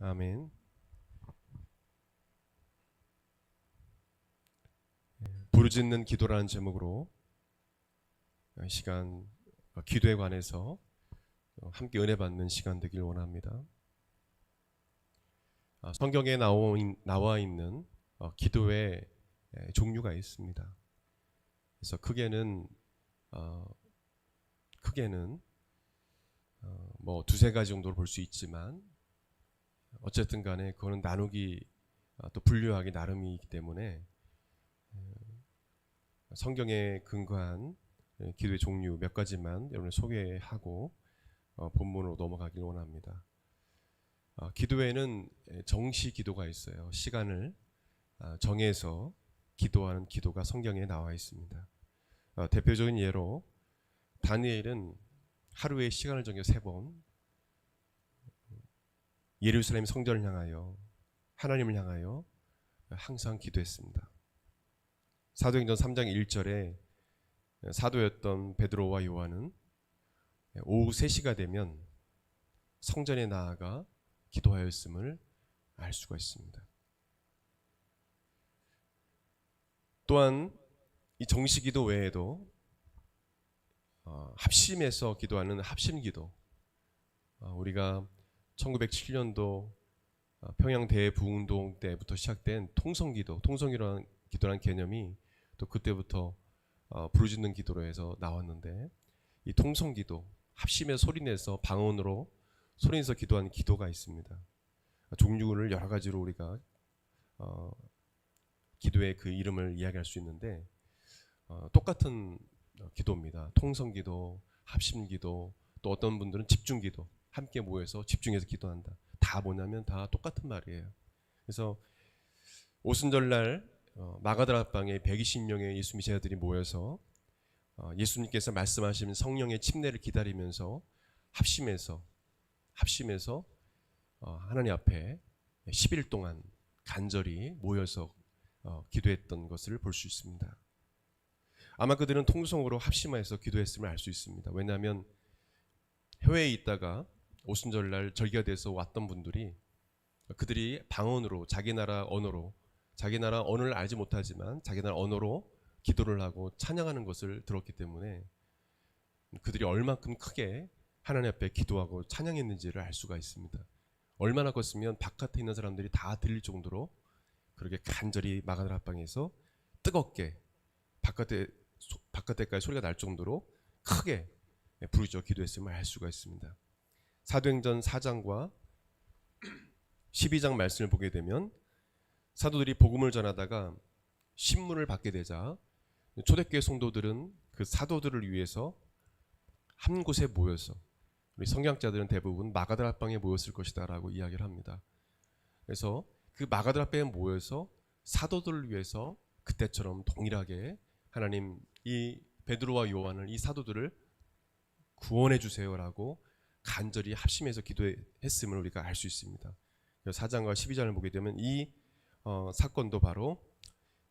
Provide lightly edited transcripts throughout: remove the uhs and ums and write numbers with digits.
아멘. 부르짖는 기도라는 제목으로 시간 기도에 관해서 함께 은혜 받는 시간 되길 원합니다. 성경에 나와 있는 기도의 종류가 있습니다. 그래서 크게는 뭐 두세 가지 정도로 볼 수 있지만 어쨌든 간에 그거는 나누기 또 분류하기 나름이기 때문에 성경에 근거한 기도의 종류 몇 가지만 여러분 소개하고 본문으로 넘어가길 원합니다. 기도에는 정시 기도가 있어요. 시간을 정해서 기도하는 기도가 성경에 나와 있습니다. 대표적인 예로 다니엘은 하루에 시간을 정해 3번 예루살렘 성전을 향하여 하나님을 향하여 항상 기도했습니다. 사도행전 3장 1절에 사도였던 베드로와 요한은 오후 3시가 되면 성전에 나아가 기도하였음을 알 수가 있습니다. 또한 이 정시기도 외에도 합심해서 기도하는 합심기도, 우리가 1907년도 평양 대부운동 때부터 시작된 통성기도라는 개념이 또 그때부터 부르짖는 기도로 해서 나왔는데, 이 통성기도, 합심해서 소리내서 방언으로 소리내서 기도하는 기도가 있습니다. 종류를 여러 가지로 우리가 기도의 그 이름을 이야기할 수 있는데 똑같은 기도입니다. 통성기도, 합심기도, 또 어떤 분들은 집중기도, 함께 모여서 집중해서 기도한다. 다 뭐냐면 다 똑같은 말이에요. 그래서 오순절날 마가다락방에 120명의 예수님의 제자들이 모여서 예수님께서 말씀하신 성령의 침례를 기다리면서 합심해서 하나님 앞에 10일 동안 간절히 모여서 기도했던 것을 볼 수 있습니다. 아마 그들은 통성으로 합심해서 기도했음을 알 수 있습니다. 왜냐하면 해외에 있다가 오순절날 절기가 돼서 왔던 분들이 그들이 방언으로 자기 나라 언어를 알지 못하지만 자기 나라 언어로 기도를 하고 찬양하는 것을 들었기 때문에 그들이 얼만큼 크게 하나님 앞에 기도하고 찬양했는지를 알 수가 있습니다. 얼마나 컸으면 바깥에 있는 사람들이 다 들릴 정도로 그렇게 간절히 마가다락방에서 뜨겁게 바깥에까지 소리가 날 정도로 크게 부르짖어 기도했음을 알 수가 있습니다. 사도행전 4장과 12장 말씀을 보게 되면 사도들이 복음을 전하다가 신문을 받게 되자 초대교회 성도들은 그 사도들을 위해서 한 곳에 모여서, 우리 성경학자들은 대부분 마가다락방에 모였을 것이다 라고 이야기를 합니다. 그래서 그 마가다락방에 모여서 사도들을 위해서 그때처럼 동일하게 하나님 이 베드로와 요한을, 이 사도들을 구원해 주세요라고 간절히 합심해서 기도했음을 우리가 알 수 있습니다. 4장과 12장을 보게 되면 이 사건도 바로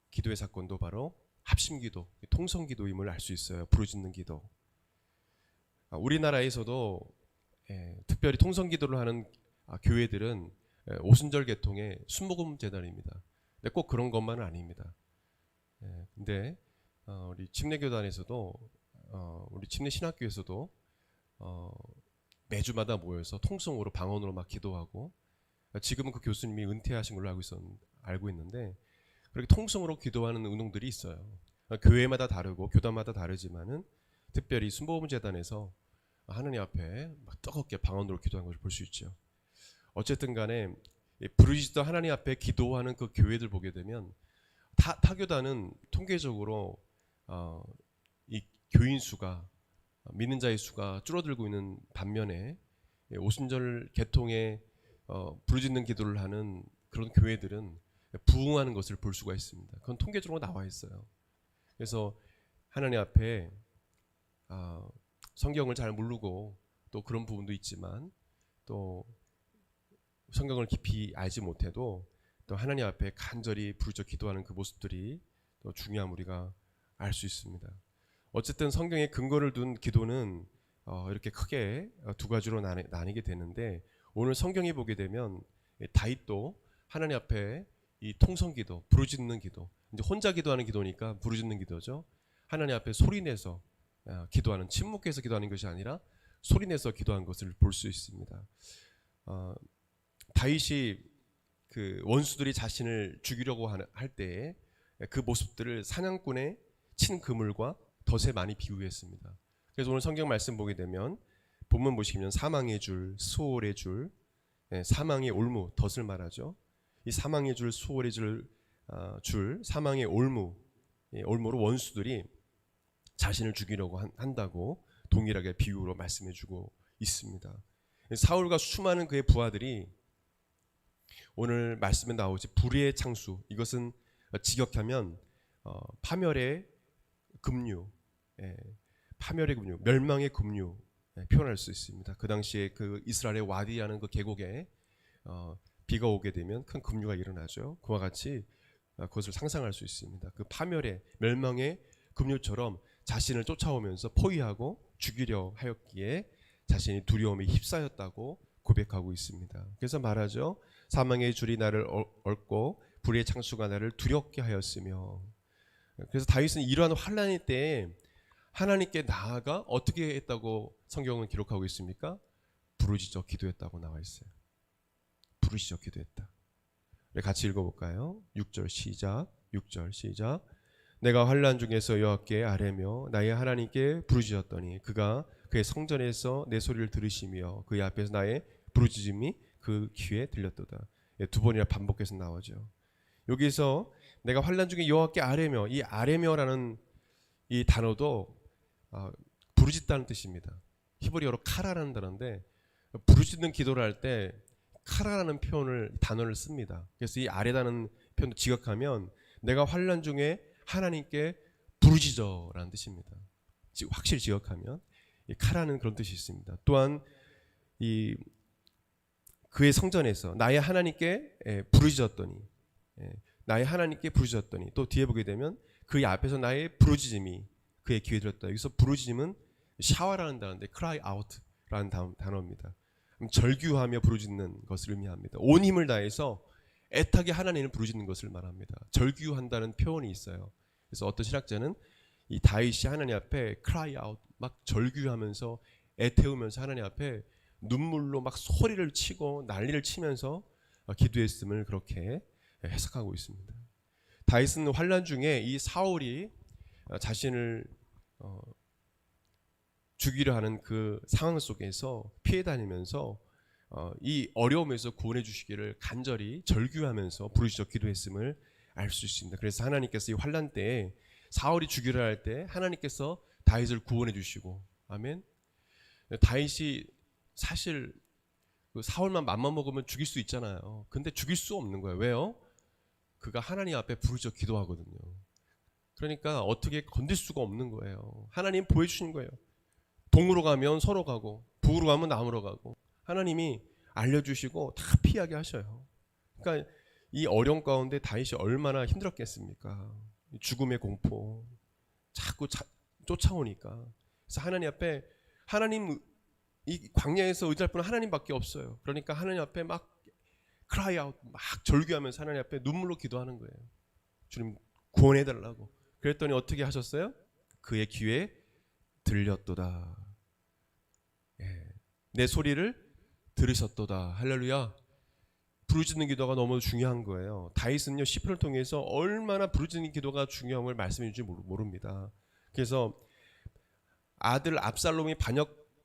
기도의 사건도 바로 합심기도, 통성기도임을 알 수 있어요. 부르짖는 기도. 우리나라에서도 특별히 통성기도를 하는 교회들은 오순절 계통의 순복음 재단입니다. 근데 꼭 그런 것만은 아닙니다. 근데 우리 침례교단에서도 우리 침례신학교에서도 매주마다 모여서 통성으로 방언으로 막 기도하고, 지금은 그 교수님이 은퇴하신 걸로 알고 있는데 그렇게 통성으로 기도하는 운동들이 있어요. 교회마다 다르고 교단마다 다르지만은 특별히 순복음 재단에서 하나님 앞에 막 뜨겁게 방언으로 기도하는 것을 볼 수 있죠. 어쨌든 간에 부르짖어 하나님 앞에 기도하는 그 교회들 보게 되면 타교단은 통계적으로 이 교인 수가, 믿는 자의 수가 줄어들고 있는 반면에 오순절 계통에 부르짖는 기도를 하는 그런 교회들은 부흥하는 것을 볼 수가 있습니다. 그건 통계적으로 나와 있어요. 그래서 하나님 앞에 성경을 잘 모르고 또 그런 부분도 있지만 또 성경을 깊이 알지 못해도 또 하나님 앞에 간절히 부르짖어 기도하는 그 모습들이 또 중요함 우리가 알 수 있습니다. 어쨌든 성경에 근거를 둔 기도는 이렇게 크게 두 가지로 나뉘게 되는데, 오늘 성경에 보게 되면 다윗도 하나님 앞에 이 통성기도, 부르짖는 기도, 이제 혼자 기도하는 기도니까 부르짖는 기도죠. 하나님 앞에 소리내서 기도하는, 침묵해서 기도하는 것이 아니라 소리내서 기도한 것을 볼 수 있습니다. 다윗이 그 원수들이 자신을 죽이려고 할 때에 그 모습들을 사냥꾼의 친 그물과 덫에 많이 비유했습니다. 그래서 오늘 성경 말씀 보게 되면 본문 보시면 사망의 줄, 수월의 줄, 사망의 올무, 덫을 말하죠. 이 사망의 줄, 수월의 줄, 사망의 올무, 올무로 원수들이 자신을 죽이려고 한다고 동일하게 비유로 말씀해주고 있습니다. 사울과 수많은 그의 부하들이 오늘 말씀에 나오지 불의의 창수, 이것은 직역하면 파멸의 급류, 파멸의 급류, 멸망의 급류 표현할 수 있습니다. 그 당시에 그 이스라엘의 와디라는 그 계곡에 비가 오게 되면 큰 급류가 일어나죠. 그와 같이 그것을 상상할 수 있습니다. 그 파멸의 멸망의 급류처럼 자신을 쫓아오면서 포위하고 죽이려 하였기에 자신이 두려움에 휩싸였다고 고백하고 있습니다. 그래서 말하죠. 사망의 줄이 나를 얽고 불의의 창수가 나를 두렵게 하였으며. 그래서 다윗은 이러한 환난의 때에 하나님께 나아가 어떻게 했다고 성경은 기록하고 있습니까? 부르짖어 기도했다고 나와 있어요. 부르짖어 기도했다. 같이 읽어볼까요? 6절 시작. 6절 시작. 내가 환난 중에서 여호와께 아뢰며 나의 하나님께 부르짖었더니 그가 그의 성전에서 내 소리를 들으시며 그의 앞에서 나의 부르짖음이 그 귀에 들렸도다. 두 번이나 반복해서 나오죠. 여기서 내가 환난 중에 여호와께 아뢰며, 이 아뢰며라는 이 단어도 부르짖다는 뜻입니다. 히브리어로 카라라는 단어인데 부르짖는 기도를 할 때 카라라는 단어를 씁니다. 그래서 이 아뢰다는 표현도 지각하면 내가 환난 중에 하나님께 부르짖어라는 뜻입니다. 확실히 지각하면 카라는 그런 뜻이 있습니다. 또한 이 그의 성전에서 나의 하나님께 부르짖었더니, 나의 하나님께 부르짖었더니, 또 뒤에 보게 되면 그의 앞에서 나의 부르짖음이 그의 귀에 들었다. 여기서 부르짖음은 샤와라는 단어인데 cry out라는 단어입니다. 절규하며 부르짖는 것을 의미합니다. 온 힘을 다해서 애타게 하나님을 부르짖는 것을 말합니다. 절규한다는 표현이 있어요. 그래서 어떤 신학자는 이 다윗이 하나님 앞에 cry out, 막 절규하면서 애태우면서 하나님 앞에 눈물로 막 소리를 치고 난리를 치면서 기도했음을 그렇게 해석하고 있습니다. 다윗은 환난 중에 이 사울이 자신을 죽이려 하는 그 상황 속에서 피해 다니면서 이 어려움에서 구원해 주시기를 간절히 절규하면서 부르짖어 기도했음을 알 수 있습니다. 그래서 하나님께서 이 환난 때에 사울이 죽이려 할 때 하나님께서 다윗을 구원해 주시고, 아멘. 다윗이 사실 그 사울만 맘만 먹으면 죽일 수 있잖아요. 근데 죽일 수 없는 거예요. 왜요? 그가 하나님 앞에 부르짖어 기도하거든요. 그러니까 어떻게 건들 수가 없는 거예요. 하나님 보여주신 거예요. 동으로 가면 서로 가고 북으로 가면 남으로 가고 하나님이 알려주시고 다 피하게 하셔요. 그러니까 이 어려움 가운데 다윗이 얼마나 힘들었겠습니까? 죽음의 공포 자꾸 쫓아오니까. 그래서 하나님 앞에, 하나님 이 광야에서 의지할 분은 하나님밖에 없어요. 그러니까 하나님 앞에 막 cry out, 막 절규하면서 하나님 앞에 눈물로 기도하는 거예요. 주님 구원해달라고. 그랬더니 어떻게 하셨어요? 그의 귀에 들렸도다. 내 소리를 들으셨도다. 할렐루야. 부르짖는 기도가 너무 중요한 거예요. 다윗은요 시편을 통해서 얼마나 부르짖는 기도가 중요함을 말씀해 주지 모릅니다. 그래서 아들 압살롬이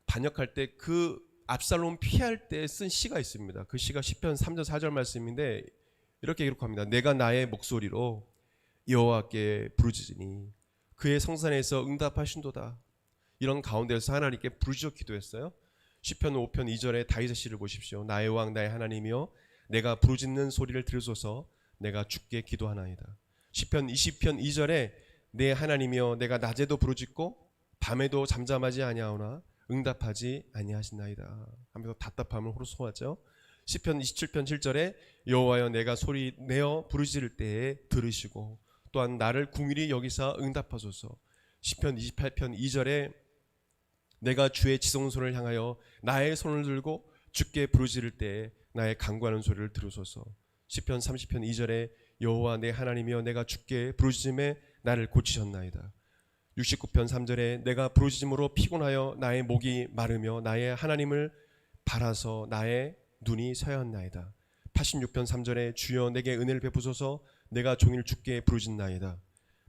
반역할 때 그 압살롬 피할 때 쓴 시가 있습니다. 그 시가 시편 3절 4절 말씀인데 이렇게 기록합니다. 내가 나의 목소리로 여호와께 부르짖으니 그의 성산에서 응답하신도다. 이런 가운데서 하나님께 부르짖어 기도했어요. 시편 5편 2절에 다윗의 시를 보십시오. 나의 왕 나의 하나님이여 내가 부르짖는 소리를 들으소서. 내가 주께 기도하나이다. 시편 20편 2절에 내 하나님이여 내가 낮에도 부르짖고 밤에도 잠잠하지 아니하오나 응답하지 아니하시나이다 하면서 답답함을 호소하죠. 시편 27편 7절에 여호와여 내가 소리 내어 부르짖을 때에 들으시고 또한 나를 궁일이 여기사 응답하소서. 시편 28편 2절에 내가 주의 지성소를 향하여 나의 손을 들고 주께 부르짖을 때에 나의 간구하는 소리를 들으소서. 시편 30편 2절에 여호와 내 하나님이여 내가 주께 부르짖음에 나를 고치셨나이다. 69편 3절에 내가 부르짖음으로 피곤하여 나의 목이 마르며 나의 하나님을 바라서 나의 눈이 서였나이다. 86편 3절에 주여 내게 은혜를 베푸소서 내가 종일 주께 부르짖나이다.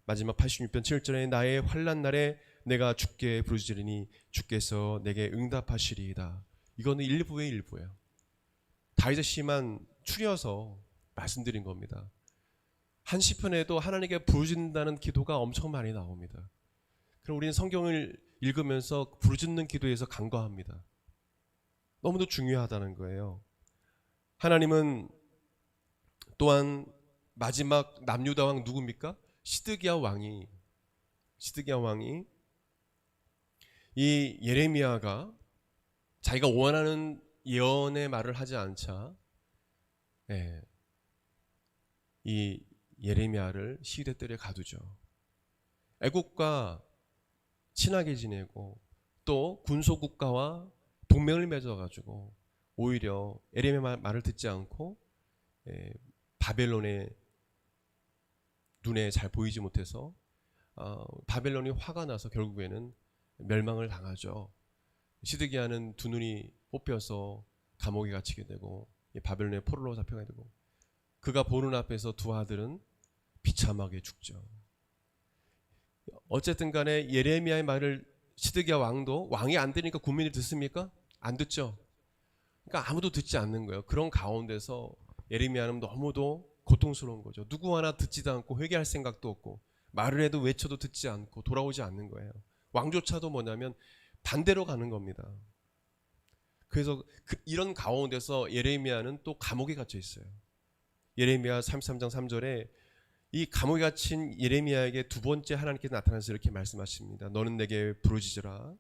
마지막 86편 7절에 나의 환난 날에 내가 주께 부르짖으리니 주께서 내게 응답하시리이다. 이거는 일부의 일부예요. 다윗의 시만 추려서 말씀드린 겁니다. 한 시편에도 하나님께 부르짖는다는 기도가 엄청 많이 나옵니다. 그럼 우리는 성경을 읽으면서 부르짖는 기도에서 간과합니다. 너무도 중요하다는 거예요. 하나님은 또한 마지막 남유다 왕 누굽니까? 시드기야 왕이 이 예레미야가 자기가 원하는 예언의 말을 하지 않자 이 예레미야를 시대들에 가두죠. 애국과 친하게 지내고 또 군소국가와 동맹을 맺어가지고 오히려 예레미야 말을 듣지 않고 바벨론의 눈에 잘 보이지 못해서 바벨론이 화가 나서 결국에는 멸망을 당하죠. 시드기야는 두 눈이 뽑혀서 감옥에 갇히게 되고 바벨론의 포로로 잡혀가게 되고 그가 보는 앞에서 두 아들은 비참하게 죽죠. 어쨌든 간에 예레미야의 말을 시드기야 왕도 왕이 안 들으니까 국민이 듣습니까? 안 듣죠. 그러니까 아무도 듣지 않는 거예요. 그런 가운데서 예레미야는 너무도 고통스러운 거죠. 누구 하나 듣지도 않고 회개할 생각도 없고 말을 해도 외쳐도 듣지 않고 돌아오지 않는 거예요. 왕조차도 뭐냐면 반대로 가는 겁니다. 그래서 이런 가운데서 예레미야는 또 감옥에 갇혀 있어요. 예레미야 33장 3절에 이 감옥에 갇힌 예레미야에게 두 번째 하나님께서 나타나서 이렇게 말씀하십니다. 너는 내게 부르짖으라.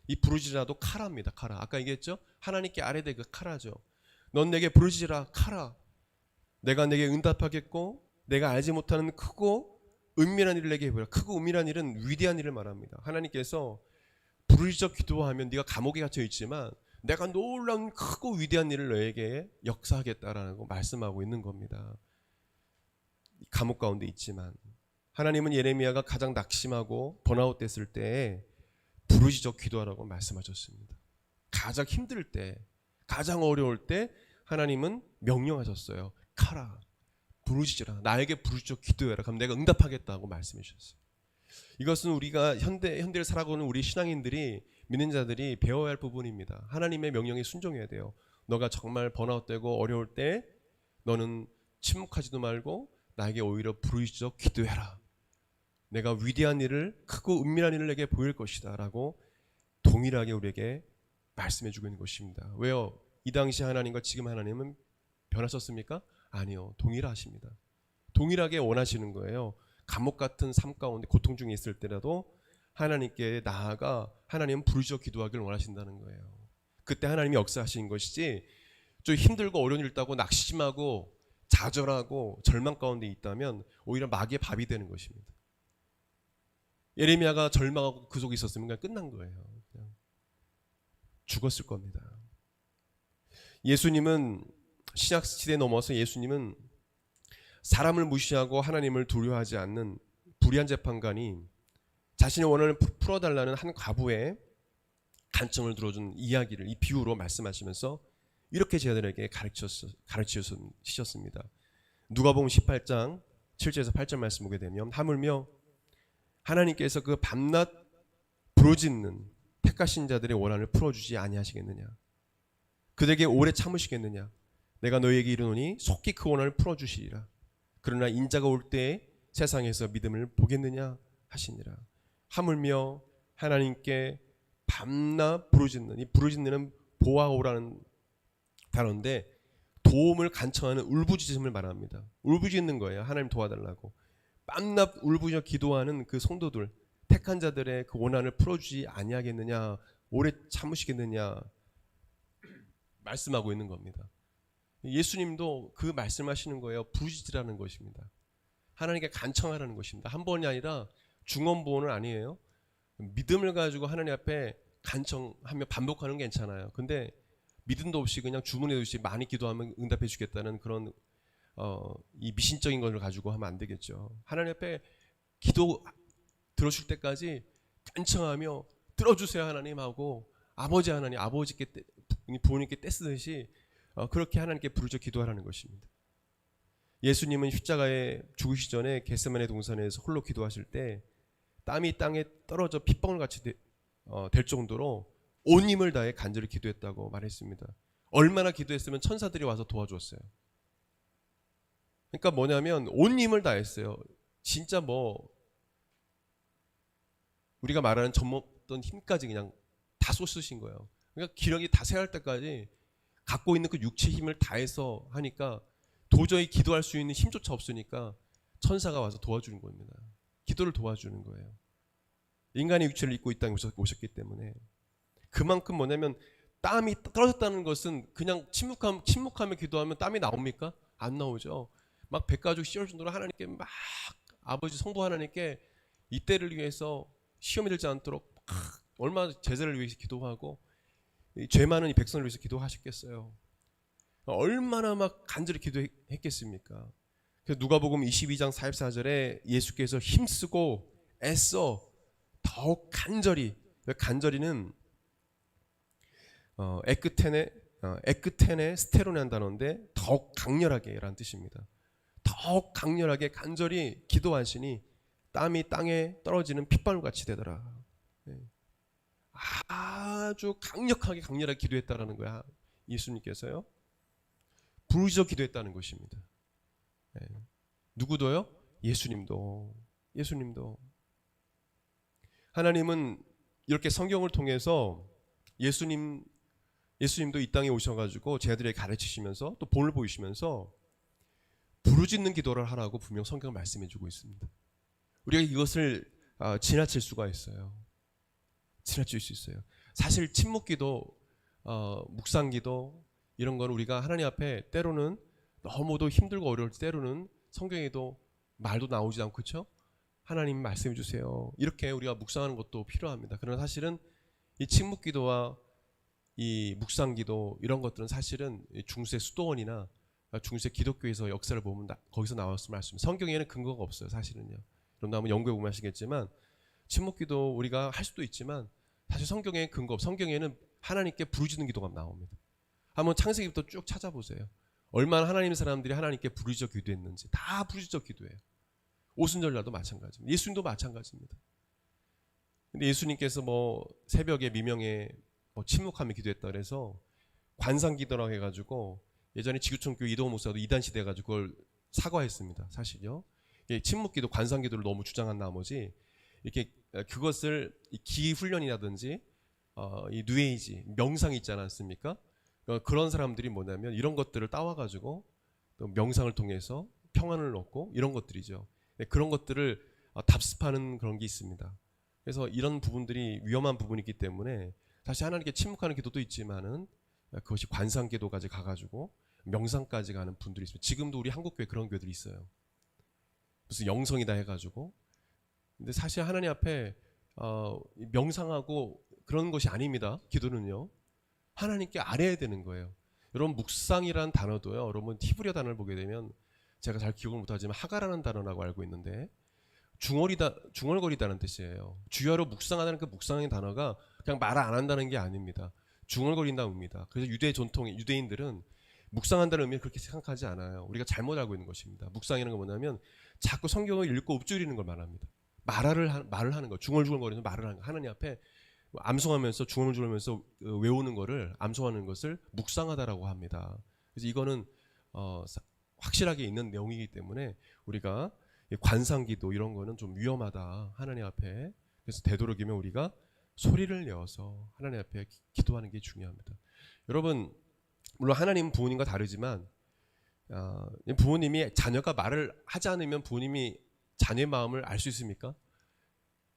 이 부르짖으라도 카라입니다. 카라. 아까 얘기했죠? 하나님께 아뢰되 그 카라죠. 넌 내게 부르짖으라. 카라. 내가 내게 응답하겠고 내가 알지 못하는 크고 은밀한 일을 내게 해보라. 크고 은밀한 일은 위대한 일을 말합니다. 하나님께서 부르짖어 기도하면 네가 감옥에 갇혀 있지만 내가 놀라운 크고 위대한 일을 너에게 역사하겠다라는 거 말씀하고 있는 겁니다. 감옥 가운데 있지만 하나님은 예레미야가 가장 낙심하고 번아웃 됐을 때에 부르짖어 기도하라고 말씀하셨습니다. 가장 힘들 때, 가장 어려울 때 하나님은 명령하셨어요. 카라, 부르짖으라. 나에게 부르짖어 기도해라. 그럼 내가 응답하겠다고 말씀해 주셨어요. 이것은 우리가 현대를 살아가는 우리 신앙인들이 믿는 자들이 배워야 할 부분입니다. 하나님의 명령에 순종해야 돼요. 너가 정말 번아웃되고 어려울 때 너는 침묵하지도 말고 나에게 오히려 부르짖어 기도해라. 내가 위대한 일을 크고 은밀한 일을 내게 보일 것이다 라고 동일하게 우리에게 말씀해 주고 있는 것입니다. 왜요? 이 당시 하나님과 지금 하나님은 변하셨습니까? 아니요. 동일하십니다. 동일하게 원하시는 거예요. 감옥 같은 삶 가운데 고통 중에 있을 때라도 하나님께 나아가 하나님은 부르짖어 기도하기를 원하신다는 거예요. 그때 하나님이 역사하신 것이지 좀 힘들고 어려운 일 있다고 낙심하고 좌절하고 절망 가운데 있다면 오히려 마귀의 밥이 되는 것입니다. 예레미야가 절망하고 그 속에 있었으면 그냥 끝난 거예요. 그냥 죽었을 겁니다. 예수님은 신약 시대에 넘어서 예수님은 사람을 무시하고 하나님을 두려워하지 않는 불의한 재판관이 자신의 원한을 풀어달라는 한 과부의 간청을 들어준 이야기를 이 비유로 말씀하시면서 이렇게 제자들에게 가르치셨습니다. 누가복음 18장 7절에서 8절 말씀 보게 되면 하물며 하나님께서 그 밤낮 부르짖는 택하신 자들의 원한을 풀어주지 아니하시겠느냐? 그들에게 오래 참으시겠느냐? 내가 너희에게 이르노니 속히 그 원한을 풀어주시리라. 그러나 인자가 올 때에 세상에서 믿음을 보겠느냐 하시니라. 하물며 하나님께 밤낮 부르짖는, 이 부르짖는 보아오라는 단어인데 도움을 간청하는 울부짖음을 말합니다. 울부짖는 거예요. 하나님 도와달라고. 밤낮 울부짖어 기도하는 그 성도들, 택한 자들의 그 원한을 풀어주지 아니하겠느냐, 오래 참으시겠느냐 말씀하고 있는 겁니다. 예수님도 그 말씀하시는 거예요. 부르짖으라는 것입니다. 하나님께 간청하라는 것입니다. 한 번이 아니라 중언부언은 아니에요. 믿음을 가지고 하나님 앞에 간청하며 반복하는 게 괜찮아요. 근데 믿음도 없이 그냥 주문해듯이 많이 기도하면 응답해 주겠다는 그런 이 미신적인 것을 가지고 하면 안 되겠죠. 하나님 앞에 기도 들어줄 때까지 간청하며 들어주세요 하나님 하고 아버지 하나님, 아버지께 부모님께 떼쓰듯이 그렇게 하나님께 부르짖어 기도하라는 것입니다. 예수님은 십자가에 죽으시기 전에 겟세마네 동산에서 홀로 기도하실 때 땀이 땅에 떨어져 핏방울 같이 될 정도로 온 힘을 다해 간절히 기도했다고 말했습니다. 얼마나 기도했으면 천사들이 와서 도와줬어요. 그러니까 뭐냐면 온 힘을 다했어요. 진짜 뭐 우리가 말하는 젖먹던 힘까지 그냥 다 쏟으신 거예요. 그러니까 기력이 다 쇠할 때까지 갖고 있는 그 육체 힘을 다해서 하니까 도저히 기도할 수 있는 힘조차 없으니까 천사가 와서 도와주는 겁니다. 기도를 도와주는 거예요. 인간의 육체를 입고 이 땅에 오셨기 때문에 그만큼 뭐냐면 땀이 떨어졌다는 것은 그냥 침묵하며 기도하면 땀이 나옵니까? 안 나오죠. 막 백가죽 씌울 정도로 하나님께 막 아버지 성부 하나님께 이때를 위해서 시험이 들지 않도록 막 얼마나 제자를 위해서 기도하고 죄 많은 이 백성을 위해서 기도하셨겠어요. 얼마나 막 간절히 기도했겠습니까? 그래서 누가복음 22장 44절에 예수께서 힘쓰고 애써 더욱 간절히는 에크테네 스테로라는 단어인데 더욱 강렬하게라는 뜻입니다. 더욱 강렬하게 간절히 기도하시니 땀이 땅에 떨어지는 핏방울같이 되더라. 아주 강력하게 기도했다라는 거야. 예수님께서요. 부르짖어 기도했다는 것입니다. 누구도요? 예수님도. 하나님은 이렇게 성경을 통해서 예수님도 이 땅에 오셔가지고 제자들에게 가르치시면서 또 본을 보이시면서 부르짖는 기도를 하라고 분명 성경 말씀해주고 있습니다. 우리가 이것을 지나칠 수가 있어요. 지나칠 수 있어요. 사실 침묵기도, 묵상기도 이런 건 우리가 하나님 앞에 때로는 너무도 힘들고 어려울 때 때로는 성경에도 말도 나오지 않고 그렇죠? 하나님 말씀해 주세요. 이렇게 우리가 묵상하는 것도 필요합니다. 그러나 사실은 이 침묵기도와 이 묵상기도 이런 것들은 사실은 중세 수도원이나 중세 기독교에서 역사를 보면 거기서 나왔을 말씀. 성경에는 근거가 없어요. 사실은요. 그럼 한번 연구해 보면 아시겠지만 침묵기도 우리가 할 수도 있지만 사실 성경에 근거 없어요. 성경에는 하나님께 부르짖는 기도가 나옵니다. 한번 창세기부터 쭉 찾아보세요. 얼마나 하나님 사람들이 하나님께 부르짖어 기도했는지 다 부르짖어 기도해요. 오순절날도 마찬가지입니다. 예수님도 마찬가지입니다. 근데 예수님께서 뭐 새벽에 미명에 뭐 침묵하며 기도했다 그래서 관상기도라고 해가지고 예전에 지구촌교회 이동호 목사도 이단 시대 해가지고 그걸 사과했습니다. 사실요. 침묵기도 관상기도를 너무 주장한 나머지 이렇게 그것을 기훈련이라든지 이 뉴에이지 명상이 있지 않았습니까? 그런 사람들이 뭐냐면 이런 것들을 따와가지고 또 명상을 통해서 평안을 얻고 이런 것들이죠. 그런 것들을 답습하는 그런 게 있습니다. 그래서 이런 부분들이 위험한 부분이기 때문에 다시 하나님께 침묵하는 기도도 있지만은 그것이 관상기도까지 가가지고 명상까지 가는 분들이 있습니다. 지금도 우리 한국교회 그런 교회들이 있어요. 무슨 영성이다 해가지고. 근데 사실 하나님 앞에 명상하고 그런 것이 아닙니다. 기도는요. 하나님께 아뢰야 되는 거예요. 여러분 묵상이라는 단어도요. 여러분 히브리어 단어를 보게 되면 제가 잘 기억을 못하지만 하가라는 단어라고 알고 있는데 중얼거리다는 뜻이에요. 주야로 묵상하다는 그 묵상의 단어가 그냥 말을 안 한다는 게 아닙니다. 중얼거린다는 의미입니다. 그래서 유대인들은 묵상한다는 의미를 그렇게 생각하지 않아요. 우리가 잘못 알고 있는 것입니다. 묵상이라는 건 뭐냐면 자꾸 성경을 읽고 읊조리는 걸 말합니다. 말을 하는 거, 중얼중얼거리는 말을 하는 거. 하나님 앞에 암송하면서 중얼중얼하면서 외우는 거를 암송하는 것을 묵상하다라고 합니다. 그래서 이거는 확실하게 있는 내용이기 때문에 우리가 관상기도 이런 거는 좀 위험하다 하나님 앞에. 그래서 되도록이면 우리가 소리를 내어서 하나님 앞에 기도하는 게 중요합니다. 여러분 물론 하나님은 부모님과 다르지만 부모님이 자녀가 말을 하지 않으면 부모님이 자녀의 마음을 알 수 있습니까?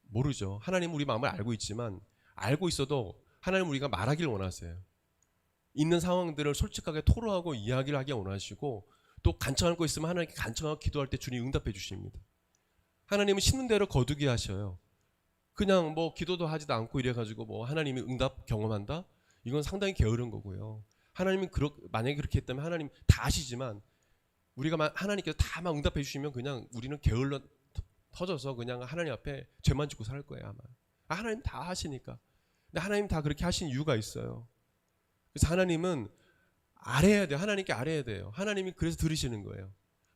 모르죠. 하나님은 우리 마음을 알고 있지만 알고 있어도 하나님은 우리가 말하기를 원하세요. 있는 상황들을 솔직하게 토로하고 이야기를 하기 원하시고 또 간청할 거 있으면 하나님께 간청하고 기도할 때 주님 응답해 주십니다. 하나님은 심는 대로 거두게 하셔요. 그냥 뭐 기도도 하지도 않고 이래가지고 뭐 하나님이 응답 경험한다? 이건 상당히 게으른 거고요. 하나님은 만약에 그렇게 했다면 하나님 다 아시지만 우리가 하나님께서 다 막 응답해 주시면 그냥 우리는 게을러 터져서 그냥 하나님 앞에 죄만 짓고 살 거예요 아마. 하나님 다 하시니까. 근데 하나님 다 그렇게 하신 이유가 있어요. 그래서 하나님은 아뢰야 돼요. 하나님께 아뢰야 돼요. 하나님이 그래서 들으시는 거예요.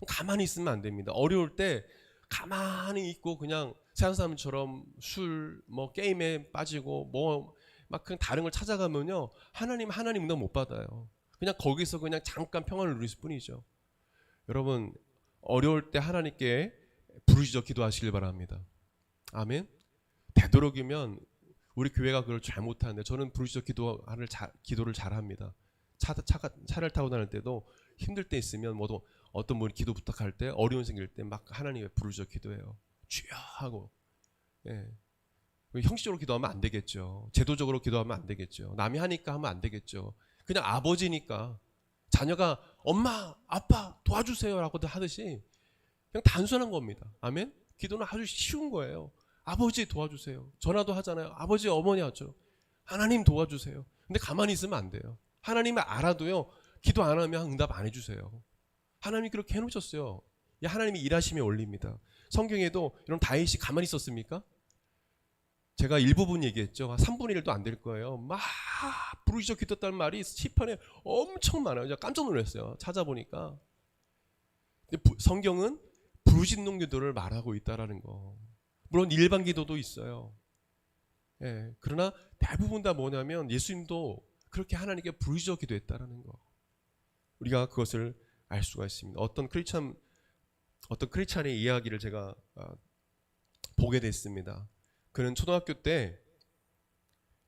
가만히 있으면 안 됩니다. 어려울 때 가만히 있고 그냥 세상 사람처럼 술, 뭐 게임에 빠지고 뭐 막 그냥 다른 걸 찾아가면요 하나님 응답 못 받아요. 그냥 거기서 그냥 잠깐 평안을 누릴 뿐이죠. 여러분 어려울 때 하나님께 부르짖어 기도하시길 바랍니다. 아멘. 되도록이면 우리 교회가 그걸 잘 못하는데 저는 부르짖어 기도를 잘합니다. 차를 타고 다닐 때도 힘들 때 있으면 뭐도 어떤 분이 기도 부탁할 때 어려움 생길 때 막 하나님께 부르짖어 기도해요. 주여 하고. 예. 형식적으로 기도하면 안 되겠죠. 제도적으로 기도하면 안 되겠죠. 남이 하니까 하면 안 되겠죠. 그냥 아버지니까 자녀가 엄마 아빠 도와주세요 라고 하듯이 그냥 단순한 겁니다. 아멘. 기도는 아주 쉬운 거예요. 아버지 도와주세요. 전화도 하잖아요. 아버지 어머니 하죠. 하나님 도와주세요. 근데 가만히 있으면 안 돼요. 하나님을 알아도요 기도 안 하면 응답 안 해주세요. 하나님이 그렇게 해놓으셨어요. 하나님이 일하심에 올립니다. 성경에도 이런 다윗이 가만히 있었습니까? 제가 일부분 얘기했죠. 한 3분의 1도 안 될 거예요. 막 부르짖어 기도했다는 말이 시편에 엄청 많아요. 제가 깜짝 놀랐어요. 찾아보니까. 근데 성경은 부르짖는 기도를 말하고 있다라는 거. 물론 일반 기도도 있어요. 예, 그러나 대부분 다 뭐냐면 예수님도 그렇게 하나님께 부르짖어 기도했다라는 거. 우리가 그것을 알 수가 있습니다. 어떤 크리스찬의 이야기를 제가 보게 됐습니다. 그는 초등학교 때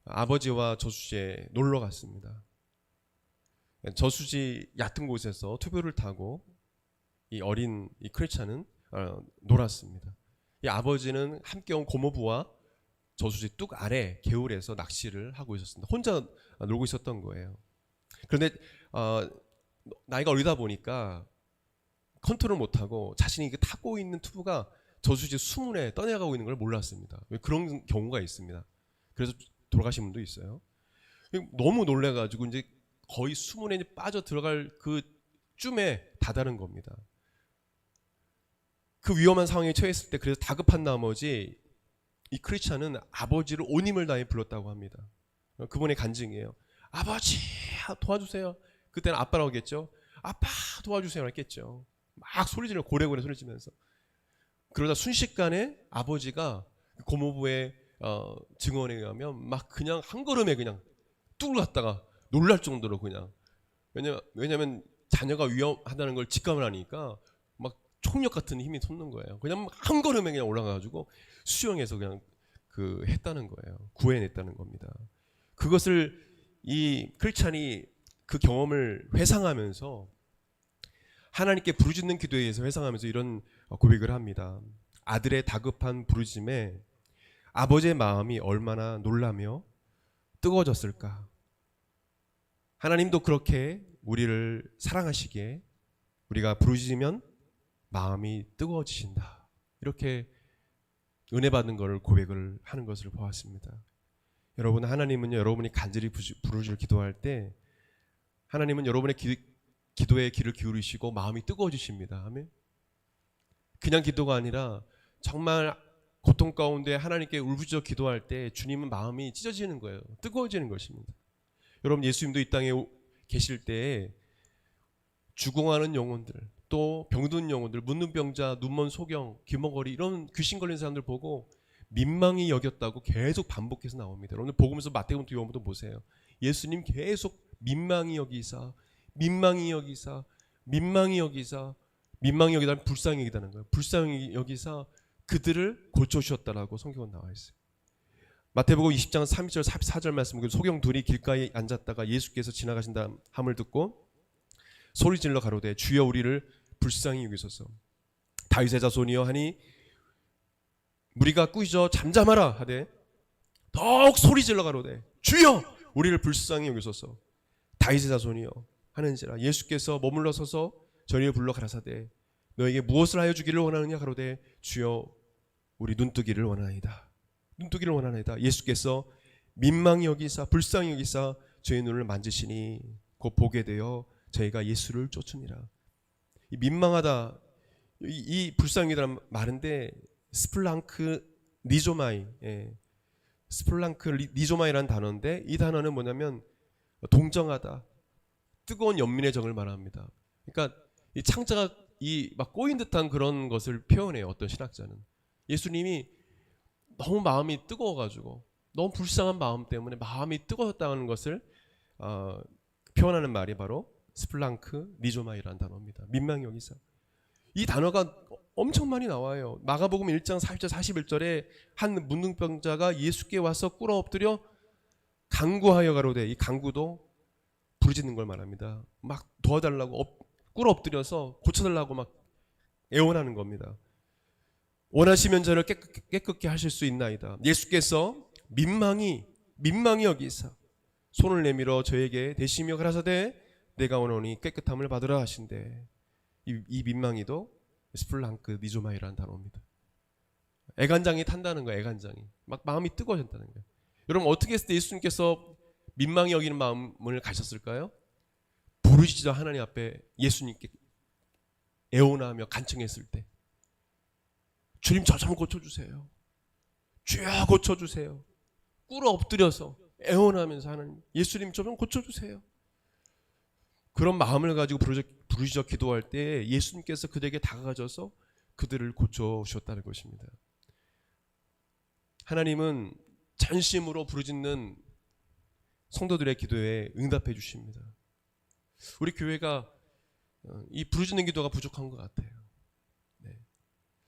아버지와 저수지에 놀러 갔습니다. 저수지 얕은 곳에서 투표를 타고 이 어린 크리스찬은 놀았습니다. 이 아버지는 함께 온 고모부와 저수지 뚝 아래 개울에서 낚시를 하고 있었습니다. 혼자 놀고 있었던 거예요. 그런데 나이가 어리다 보니까 컨트롤 못하고 자신이 타고 있는 투구가 저수지 수문에 떠내려가고 있는 걸 몰랐습니다. 그런 경우가 있습니다. 그래서 돌아가신 분도 있어요. 너무 놀래가지고 이제 거의 수문에 빠져 들어갈 그 쯤에 다다른 겁니다. 그 위험한 상황에 처했을 때 그래서 다급한 나머지 이 크리스찬은 아버지를 온 힘을 다해 불렀다고 합니다. 그분의 간증이에요. 아버지 도와주세요. 그때는 아빠라고 했겠죠. 아빠 도와주세요 했겠죠. 막 소리지르며 고래고래 소리지면서 그러다 순식간에 아버지가 고모부의 증언에 의하면 막 그냥 한 걸음에 그냥 뚝 갔다가 놀랄 정도로 그냥 왜냐면 자녀가 위험하다는 걸 직감을 하니까 막 총력 같은 힘이 솟는 거예요. 그냥 한 걸음에 그냥 올라가가지고 수영해서 그냥 했다는 거예요. 구해냈다는 겁니다. 그것을 이 크리스찬이 그 경험을 회상하면서 하나님께 부르짖는 기도에 의해서 회상하면서 이런 고백을 합니다. 아들의 다급한 부르짖음에 아버지의 마음이 얼마나 놀라며 뜨거워졌을까. 하나님도 그렇게 우리를 사랑하시기에 우리가 부르짖으면 마음이 뜨거워지신다. 이렇게 은혜 받는 것을 고백을 하는 것을 보았습니다. 여러분, 하나님은요, 여러분이 간절히 부르짖을 기도할 때 하나님은 여러분의 기도에 귀를 기울이시고 마음이 뜨거워지십니다. 아멘. 그냥 기도가 아니라 정말 고통 가운데 하나님께 울부짖어 기도할 때 주님은 마음이 찢어지는 거예요. 뜨거워지는 것입니다. 여러분, 예수님도 이 땅에 계실 때에 죽어가는 영혼들, 또 병든 영혼들, 문둥병자, 눈먼 소경, 귀머거리 이런 귀신 걸린 사람들 보고 민망히 여겼다고 계속 반복해서 나옵니다. 오늘 복음서 마태복음 요한복음 보세요. 예수님 계속 민망히 여기사, 민망히 여기사, 민망히 여기사, 민망히 여기다는 불쌍히 여기다는 거예요. 불쌍히 여기사 그들을 고쳐주셨다라고 성경은 나와 있어요. 마태복음 20장 3절 4절 말씀, 소경 둘이 길가에 앉았다가 예수께서 지나가신다 함을 듣고 소리질러 가로되 주여 우리를 불쌍히 여기소서. 다윗의 자손이여 하니 무리가 꾸짖어 잠잠하라 하되 더욱 소리질러 가로되 주여 우리를 불쌍히 여기소서. 다윗의 자손이여 하는지라. 예수께서 머물러 서서 저희를 불러 가라사대 너에게 무엇을 하여 주기를 원하느냐 가로되 주여 우리 눈뜨기를 원하나이다. 눈뜨기를 원하나이다. 예수께서 민망히 여기사 불쌍히 여기사 저희 눈을 만지시니 곧 보게 되어 저희가 예수를 쫓으니라. 이 민망하다, 이 불쌍이라는 말인데 스플랑크 니조마이, 스플랑크 니조마이라는 단어인데 이 단어는 뭐냐면 동정하다, 뜨거운 연민의 정을 말합니다. 그러니까 이 창자가 이 막 꼬인 듯한 그런 것을 표현해요. 어떤 신학자는 예수님이 너무 마음이 뜨거워가지고 너무 불쌍한 마음 때문에 마음이 뜨거웠다는 것을 표현하는 말이 바로 스플랑크 니조마이라는 단어입니다. 민망히 여기서 이 단어가 엄청 많이 나와요. 마가복음 1장 40절 41절에 한 문둥병자가 예수께 와서 꿇어 엎드려 간구하여 가로되, 이 간구도 부르짖는 걸 말합니다. 막 도와달라고 꿇어 엎드려서 고쳐달라고 막 애원하는 겁니다. 원하시면 저를 깨끗게 하실 수 있나이다. 예수께서 민망히 여기사 손을 내밀어 저에게 대시며 가라사대 내가 원하노니 깨끗함을 받으라 하신대. 이 민망이도 스플랑크 니조마이라는 단어입니다. 애간장이 탄다는 거예요. 애간장이 막 마음이 뜨거워졌다는 거예요. 여러분 어떻게 했을 때 예수님께서 민망히 여기는 마음을 가셨을까요? 부르짖어 하나님 앞에 예수님께 애원하며 간청했을 때, 주님 저 좀 고쳐주세요, 주여 고쳐주세요, 꿇어 엎드려서 애원하면서 하나님 예수님 저 좀 고쳐주세요. 그런 마음을 가지고 부르짖어 기도할 때 예수님께서 그들에게 다가가셔서 그들을 고쳐주셨다는 것입니다. 하나님은 전심으로 부르짖는 성도들의 기도에 응답해 주십니다. 우리 교회가 이 부르짖는 기도가 부족한 것 같아요. 네.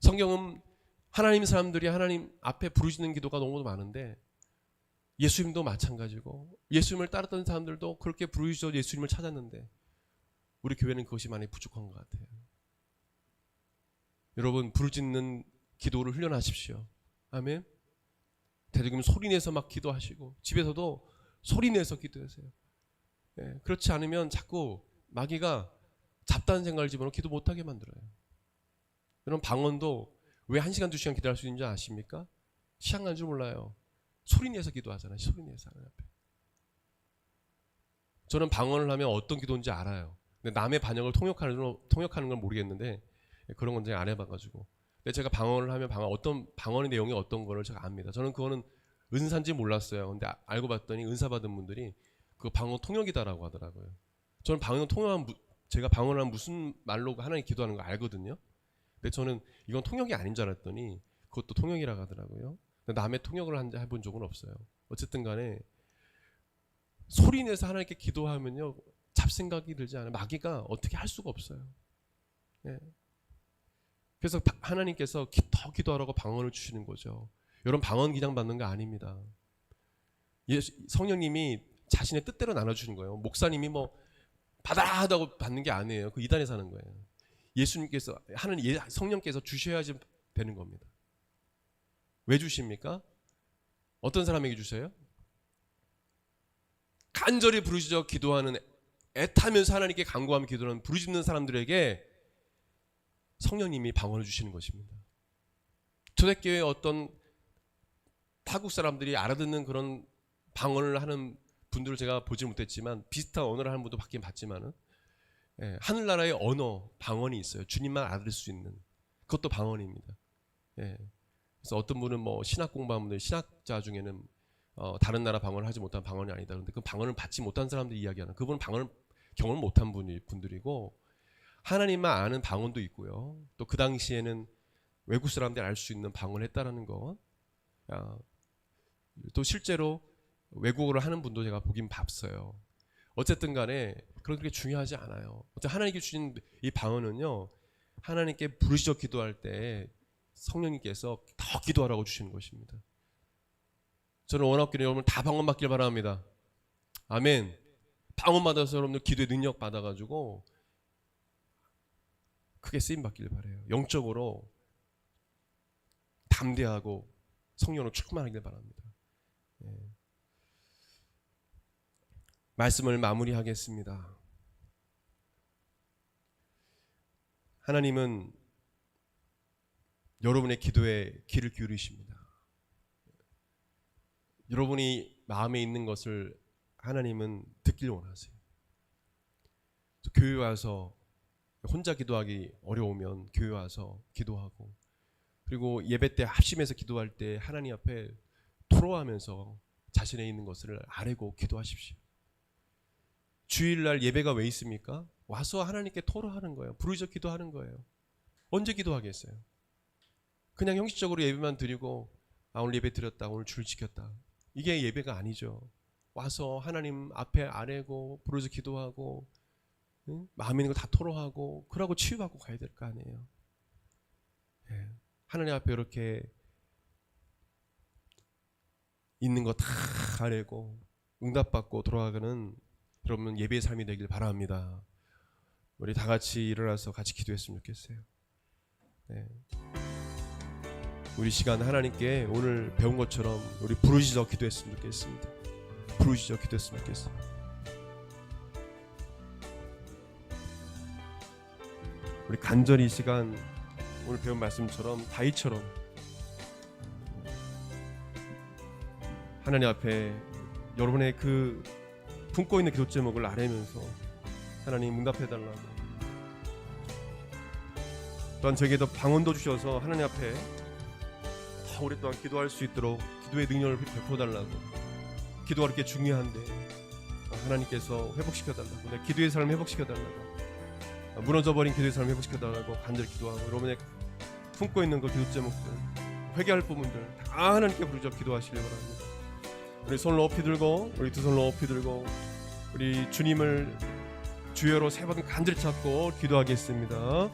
성경은 하나님 사람들이 하나님 앞에 부르짖는 기도가 너무 많은데 예수님도 마찬가지고 예수님을 따랐던 사람들도 그렇게 부르짖어 예수님을 찾았는데 우리 교회는 그것이 많이 부족한 것 같아요. 여러분 부르짖는 기도를 훈련하십시오. 아멘. 대중님 소리내서 막 기도하시고 집에서도 소리내서 기도하세요. 네. 그렇지 않으면 자꾸 마귀가 잡다한 생각을 집어넣어 기도 못하게 만들어요. 여러분 방언도 왜 1시간 2시간 기도할 수 있는지 아십니까? 시간 간 줄 몰라요. 소리내서 기도하잖아요. 소리내서 하나님 앞에. 저는 방언을 하면 어떤 기도인지 알아요. 근데 남의 반역을 통역하는 건 모르겠는데 그런 건 제가 안 해봐가지고. 근데 제가 방언을 하면 어떤 방언의 내용이 어떤 거를 제가 압니다. 저는 그거는 은사인지 몰랐어요. 근데 알고 봤더니 은사 받은 분들이 그 방언 통역이다라고 하더라고요. 저는 방언 통역하면 제가 방언을 하면 무슨 말로 하나님 기도하는 거 알거든요. 근데 저는 이건 통역이 아닌 줄 알았더니 그것도 통역이라고 하더라고요. 근데 남의 통역을 해본 적은 없어요. 어쨌든 간에 소리내서 하나님께 기도하면요 잡생각이 들지 않아요. 마귀가 어떻게 할 수가 없어요. 예. 그래서 하나님께서 더 기도하라고 방언을 주시는 거죠. 여러분 방언 그냥 받는 거 아닙니다. 성령님이 자신의 뜻대로 나눠주시는 거예요. 목사님이 뭐 받아라 하다고 받는 게 아니에요. 그 이단에서 하는 거예요. 예수님께서 성령께서 주셔야지 되는 겁니다. 왜 주십니까? 어떤 사람에게 주세요? 간절히 부르짖어 기도하는, 애타면서 하나님께 간구하며 기도하는 부르짖는 사람들에게 성령님이 방언을 주시는 것입니다. 초대교회 어떤 타국 사람들이 알아듣는 그런 방언을 하는 분들을 제가 보지 못했지만 비슷한 언어를 하는 분도 받긴 봤지만은 하늘나라의 언어 방언이 있어요. 주님만 알아들 수 있는 그것도 방언입니다. 그래서 어떤 분은 뭐 신학 공부하는 분들, 신학자 중에는 다른 나라 방언을 하지 못한 방언이 아니다. 그런데 그 방언을 받지 못한 사람들이 이야기하는, 그분은 방언을 경험을 못한 분들이고 하나님만 아는 방언도 있고요. 또 그 당시에는 외국 사람들이 알 수 있는 방언을 했다라는 것. 또 실제로 외국어를 하는 분도 제가 보긴 봤어요. 어쨌든 간에 그렇게 중요하지 않아요. 하나님께 주신 이 방언은요, 하나님께 부르짖어 기도할 때 성령님께서 더 기도하라고 주시는 것입니다. 저는 원합기는 여러분 다 방언 받길 바랍니다. 아멘. 방언 받아서 여러분들 기도의 능력 받아가지고 크게 쓰임 받길 바라요. 영적으로 담대하고 성령으로 충만하길 바랍니다. 말씀을 마무리하겠습니다. 하나님은 여러분의 기도에 귀를 기울이십니다. 여러분이 마음에 있는 것을 하나님은 듣길 원하세요. 교회 와서 혼자 기도하기 어려우면 교회 와서 기도하고, 그리고 예배 때 합심해서 기도할 때 하나님 앞에 토로하면서 자신의 있는 것을 아뢰고 기도하십시오. 주일날 예배가 왜 있습니까? 와서 하나님께 토로하는 거예요. 부르짖어 기도하는 거예요. 언제 기도하겠어요? 그냥 형식적으로 예배만 드리고 오늘 예배 드렸다, 오늘 줄 지켰다, 이게 예배가 아니죠. 와서 하나님 앞에 아뢰고 부르짖어 기도하고, 마음에 있는 거 다 토로하고, 그러고 치유받고 가야 될 거 아니에요. 하나님 앞에 이렇게 있는 거 다 아뢰고 응답받고 돌아가는 여러분 예배의 삶이 되길 바랍니다. 우리 다 같이 일어나서 같이 기도했으면 좋겠어요. 우리 시간 하나님께 오늘 배운 것처럼 우리 부르짖어 기도했으면 좋겠습니다. 부르짖어 기도했으면 좋겠습니다. 우리 간절히 이 시간 오늘 배운 말씀처럼 다윗처럼 하나님 앞에 여러분의 그 품고 있는 기도 제목을 아뢰면서 하나님 응답해달라고, 또한 저에게도 방언도 주셔서 하나님 앞에 더 오랫동안 기도할 수 있도록 기도의 능력을 베풀어달라고, 기도가 그렇게 중요한데 하나님께서 회복시켜달라고, 내 기도의 삶을 회복시켜달라고, 무너져버린 기도의 삶을 회복시켜달라고 간절히 기도하고, 여러분의 품고 있는 그 기도 제목들, 회개할 부분들 다 하나님께 부르짖어 기도하시기 바랍니다. 우리 손을 높이 들고, 우리 두 손을 높이 들고 우리 주님을 주여로 세 번 간절히 찾고 기도하겠습니다.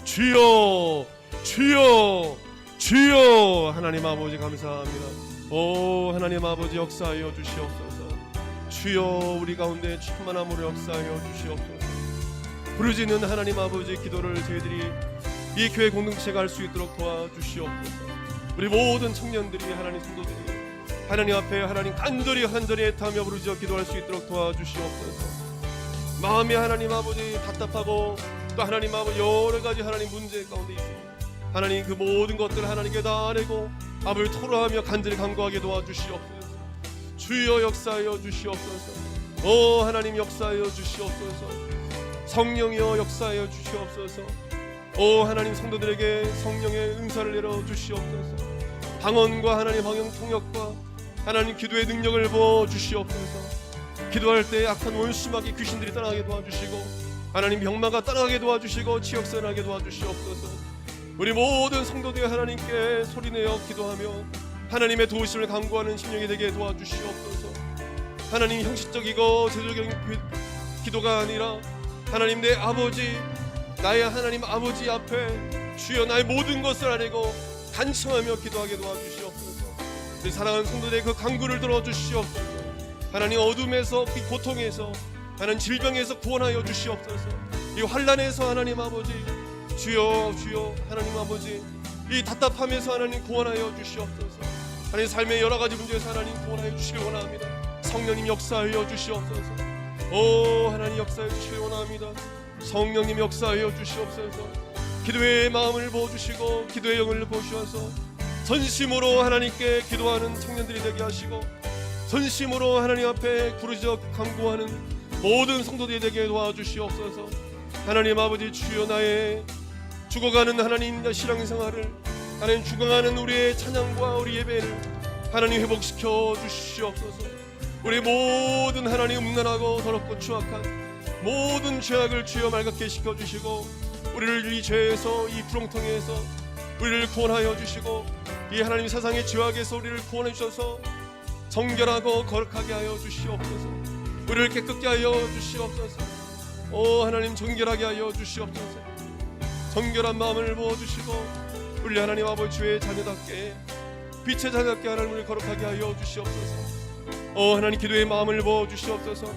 주여, 주여, 주여. 하나님 아버지 감사합니다. 오 하나님 아버지 역사하여 주시옵소서. 주여 우리 가운데 충만함으로 역사하여 주시옵소서. 부르짖는 하나님 아버지 기도를 저희들이 이 교회 공동체가 할 수 있도록 도와주시옵소서. 우리 모든 청년들이, 하나님 성도들이 하나님 앞에 하나님 간절히 애타며 부르짖어 기도할 수 있도록 도와주시옵소서. 마음이 하나님 아버지 답답하고 또 하나님 아버지 여러 가지 하나님 문제 가운데 있습니다. 하나님 그 모든 것들을 하나님께 다 아뢰고 아버지 토로하며 간절히 간구하게 도와주시옵소서. 주여 역사하여 주시옵소서. 오 하나님 역사하여 주시옵소서. 성령이여 역사하여 주시옵소서. 오 하나님 성도들에게 성령의 은사를 내려 주시옵소서. 방언과 하나님 방언 통역과 하나님 기도의 능력을 부어 주시옵소서. 기도할 때 악한 원수마귀 귀신들이 떠나게 도와주시고, 하나님 병마가 떠나게 도와주시고, 치욕선하게 도와주시옵소서. 우리 모든 성도들 하나님께 소리내어 기도하며 하나님의 도우심을 간구하는 심령이 되게 도와주시옵소서. 하나님 형식적이고 제도적인 기도가 아니라 하나님 내 아버지, 나의 하나님 아버지 앞에 주여 나의 모든 것을 아뢰고 간청하며 기도하게 도와주시옵소서. 우리 사랑하는 성도들의 그 간구를 들어주시옵소서. 하나님 어둠에서, 이 고통에서, 하나님 질병에서 구원하여 주시옵소서. 이 환난에서 하나님 아버지 주여, 주여 하나님 아버지 이 답답함에서 하나님 구원하여 주시옵소서. 하나님 삶의 여러 가지 문제에서 하나님 구원하여 주시길 원합니다. 성령님 역사하여 주시옵소서. 오 하나님 역사하여 주시길 원합니다. 성령님 역사하여 주시옵소서. 기도의 마음을 부어주시고 기도의 영을 부어주셔서 전심으로 하나님께 기도하는 청년들이 되게 하시고, 전심으로 하나님 앞에 부르짖어 간구하는 모든 성도들이 되게 도와주시옵소서. 하나님 아버지 주여 나의 죽어가는 하나님 신앙생활을, 하나님 죽어가는 우리의 찬양과 우리 예배를 하나님 회복시켜 주시옵소서. 우리 모든 하나님 음란하고 더럽고 추악한 모든 죄악을 주여 말갛게 시켜주시고, 우리를 이 죄에서, 이 구렁텅이에서 우리를 구원하여 주시고, 이 하나님 세상의 죄악에서 우리를 구원해 주셔서 정결하고 거룩하게 하여 주시옵소서. 우리를 깨끗게 하여 주시옵소서. 오 하나님 정결하게 하여 주시옵소서. 정결한 마음을 부어주시고 우리 하나님 아버지 주의 자녀답게, 빛의 자녀답게 하나님 우리를 거룩하게 하여 주시옵소서. 오 하나님 기도의 마음을 부어주시옵소서.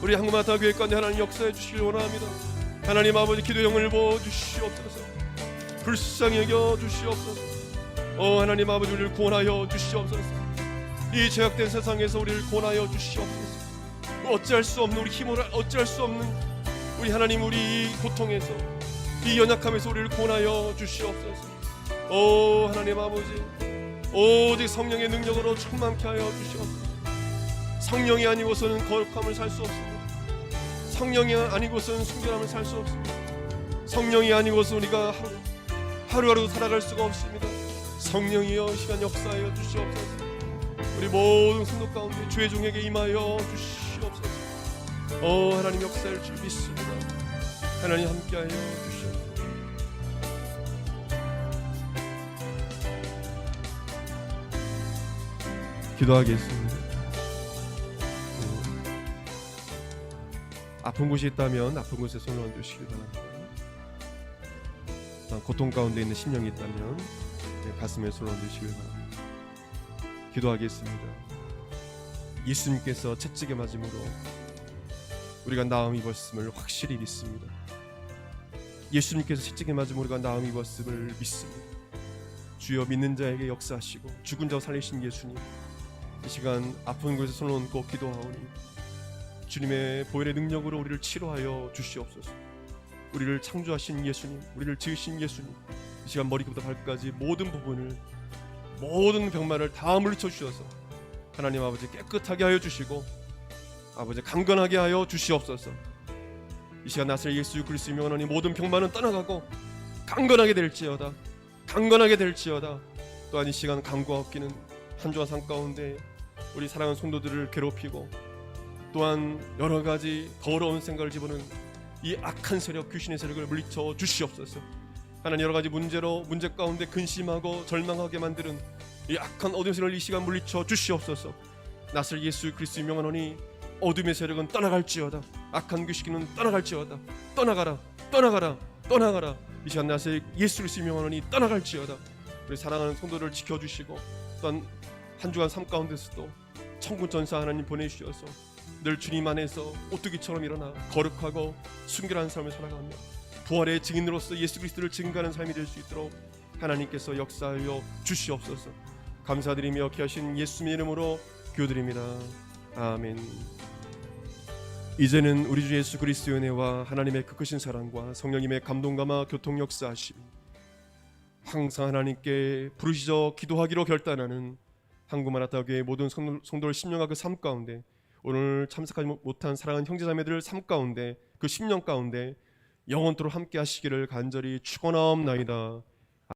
우리 한국마다 교회 가운데 하나님 역사해 주시길 원합니다. 하나님 아버지 기도의 영을 부어주시옵소서. 불쌍히 여겨 주시옵소서. 오 하나님 아버지 우리를 구원하여 주시옵소서. 이 죄악된 세상에서 우리를 구원하여 주시옵소서. 어찌할 수 없는 우리 힘으로 어찌할 수 없는 우리 하나님, 우리 이 고통에서, 이 연약함에서 우리를 구원하여 주시옵소서. 오 하나님 아버지 오직 성령의 능력으로 충만케 하여 주시옵소서. 성령이 아니고서는 거룩함을 살 수 없습니다. 성령이 아니고서는 순결함을 살 수 없습니다. 성령이 아니고서 우리가 하루하루 살아갈 수가 없습니다. 성령이여 시간 역사하여 주시옵소서. 우리 모든 성도 가운데 주의 종에게 임하여 주시옵소서. 하나님 역사할 줄 믿습니다. 하나님 함께하여 주시옵소서. 기도하겠습니다. 아픈 곳이 있다면 아픈 곳에 손을 얹으시기 바랍니다. 고통 가운데 있는 심령이 있다면 가슴에 손을 얹으시기 바랍니다. 기도하겠습니다. 예수님께서 채찍에 맞음으로 우리가 나음 입었음을 확실히 믿습니다. 예수님께서 채찍에 맞음으로 우리가 나음 입었음을 믿습니다. 주여 믿는 자에게 역사하시고 죽은 자 살리신 예수님, 이 시간 아픈 곳에 손을 얹고 기도하오니 주님의 보혈의 능력으로 우리를 치료하여 주시옵소서. 우리를 창조하신 예수님, 우리를 지으신 예수님, 이 시간 머리부터 발까지 모든 부분을, 모든 병마를 다 물리쳐 주셔서 하나님 아버지 깨끗하게 하여 주시고 아버지 강건하게 하여 주시옵소서. 이 시간 나사렛 예수 그리스도의 명하니 모든 병마는 떠나가고 강건하게 될지어다, 강건하게 될지어다. 또한 이 시간 강과 없기는 한 주와 삶 가운데 우리 사랑하는 성도들을 괴롭히고 또한 여러 가지 더러운 생각을 집어넣는 이 악한 세력, 귀신의 세력을 물리쳐 주시옵소서. 하나님 여러 가지 문제 가운데 근심하고 절망하게 만드는 이 악한 어둠의 세력을 이 시간 물리쳐 주시옵소서. 나사렛 예수 그리스도의 명하노니 어둠의 세력은 떠나갈지어다, 악한 귀신은 떠나갈지어다. 떠나가라, 떠나가라, 떠나가라. 이 시간 나사렛 예수 그리스도의 명하노니 떠나갈지어다. 우리 사랑하는 성도를 지켜주시고 또한 한 주간 삶 가운데서도 천군 전사 하나님 보내주셔서 늘 주님 안에서 오뚜기처럼 일어나 거룩하고 순결한 삶을 살아가며 부활의 증인으로서 예수 그리스도를 증거하는 삶이 될 수 있도록 하나님께서 역사하여 주시옵소서. 감사드리며 귀하신 예수님의 이름으로 기도드립니다. 아멘. 이제는 우리 주 예수 그리스도의 은혜와 하나님의 그 크신 사랑과 성령님의 감동감화 교통 역사하심, 항상 하나님께 부르시어 기도하기로 결단하는 한국마라타교회 모든 성도를 심령과 그 삶 가운데, 오늘 참석하지 못한 사랑하는 형제자매들 삶 가운데, 그 심령 가운데 영원토록 함께 하시기를 간절히 축원하옵나이다.